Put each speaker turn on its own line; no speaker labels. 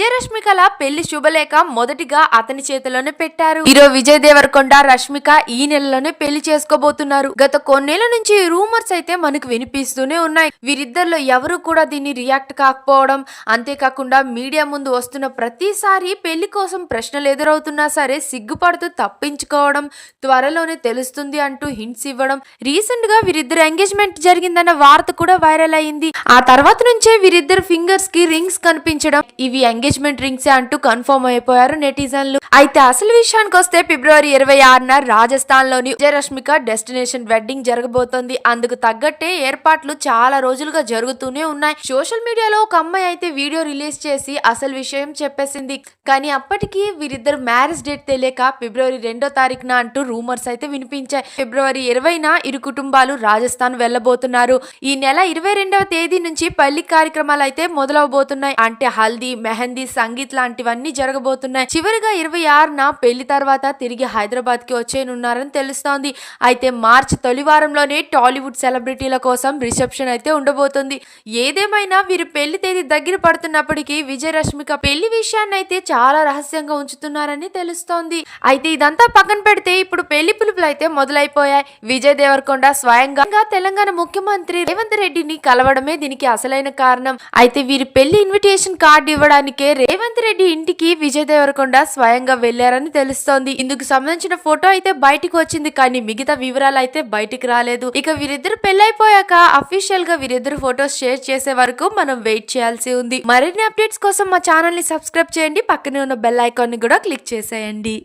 విజయ్ రష్మికల పెళ్లి శుభలేఖ మొదటిగా అతని చేతిలోనే పెట్టారు. హీరో విజయ్ దేవరకొండ రష్మిక ఈ నెలలోనే పెళ్లి చేసుకోబోతున్నారు. గత కొన్నేళ్ల నుంచి రూమర్స్ అయితే మనకు వినిపిస్తూనే ఉన్నాయి. వీరిద్దరిలో ఎవరు కూడా దీన్ని రియాక్ట్ కాకపోవడం, అంతేకాకుండా మీడియా ముందు వస్తున్న ప్రతిసారి పెళ్లి కోసం ప్రశ్నలు ఎదురవుతున్నా సరే సిగ్గుపడుతూ తప్పించుకోవడం, త్వరలోనే తెలుస్తుంది అంటూ హింట్స్ ఇవ్వడం. రీసెంట్ గా వీరిద్దరు ఎంగేజ్మెంట్ జరిగిందన్న వార్త కూడా వైరల్ అయింది. ఆ తర్వాత నుంచే వీరిద్దరు ఫింగర్స్ కి రింగ్స్ కనిపించడం, ఇవి ఎంగేజ్మెంట్ రింగ్స్ అంటూ కన్ఫర్మ్ అయిపోయారు నెటిజన్లు. అయితే అసలు విషయానికి వస్తే ఫిబ్రవరి 26న రాజస్థాన్ లోని విజయ రష్మిక డెస్టినేషన్ వెడ్డింగ్ జరగబోతోంది. అందుకు తగ్గట్టే ఏర్పాట్లు చాలా రోజులుగా జరుగుతూనే ఉన్నాయి. సోషల్ మీడియాలో ఒక అమ్మాయి అయితే వీడియో రిలీజ్ చేసి అసలు విషయం చెప్పేసింది. కానీ అప్పటికి వీరిద్దరు మ్యారేజ్ డేట్ తెలియక ఫిబ్రవరి 2వ తారీఖున అంటూ రూమర్స్ అయితే వినిపించాయి. ఫిబ్రవరి 20న ఇరు కుటుంబాలు రాజస్థాన్ వెళ్లబోతున్నారు. ఈ నెల 22వ తేదీ నుంచి పెళ్లి కార్యక్రమాలు అయితే మొదలవబోతున్నాయి. అంటే హల్దీ, మెహందీ, సంగీత్ లాంటివన్నీ జరగబోతున్నాయి. చివరిగా 26న పెళ్లి తర్వాత తిరిగి హైదరాబాద్ కి వచ్చేయనున్నారని తెలుస్తోంది. అయితే మార్చి తొలి వారంలోనే టాలీవుడ్ సెలబ్రిటీల కోసం రిసెప్షన్ అయితే ఉండబోతుంది. ఏదేమైనా వీరి పెళ్లి తేదీ దగ్గర పడుతున్నప్పటికీ విజయ రష్మిక పెళ్లి విషయాన్ని అయితే చాలా రహస్యంగా ఉంచుతున్నారని తెలుస్తోంది. అయితే ఇదంతా పక్కన పెడితే ఇప్పుడు పెళ్లి పిలుపులు అయితే మొదలైపోయాయి. విజయ్ దేవరకొండ స్వయంగా తెలంగాణ ముఖ్యమంత్రి రేవంత్ రెడ్డిని కలవడమే దీనికి అసలైన కారణం. అయితే వీరి పెళ్లి ఇన్విటేషన్ కార్డు ఇవ్వడానికే రేవంత్ రెడ్డి ఇంటికి విజయ్ దేవరకొండ స్వయంగా వెళ్లారని తెలుస్తోంది. ఇందుకు సంబంధించిన ఫోటో అయితే బయటికి వచ్చింది, కానీ మిగతా వివరాలు అయితే బయటికి రాలేదు. ఇక వీరిద్దరు పెళ్లైపోయాక అఫీషియల్ గా వీరిద్దరు ఫోటోస్ షేర్ చేసే వరకు మనం వెయిట్ చేయాల్సి ఉంది. మరిన్ని అప్డేట్స్ కోసం మా ఛానల్ ని సబ్స్క్రైబ్ చేయండి, పక్కనే ఉన్న బెల్ ఐకాన్ ని కూడా క్లిక్ చేసేయండి.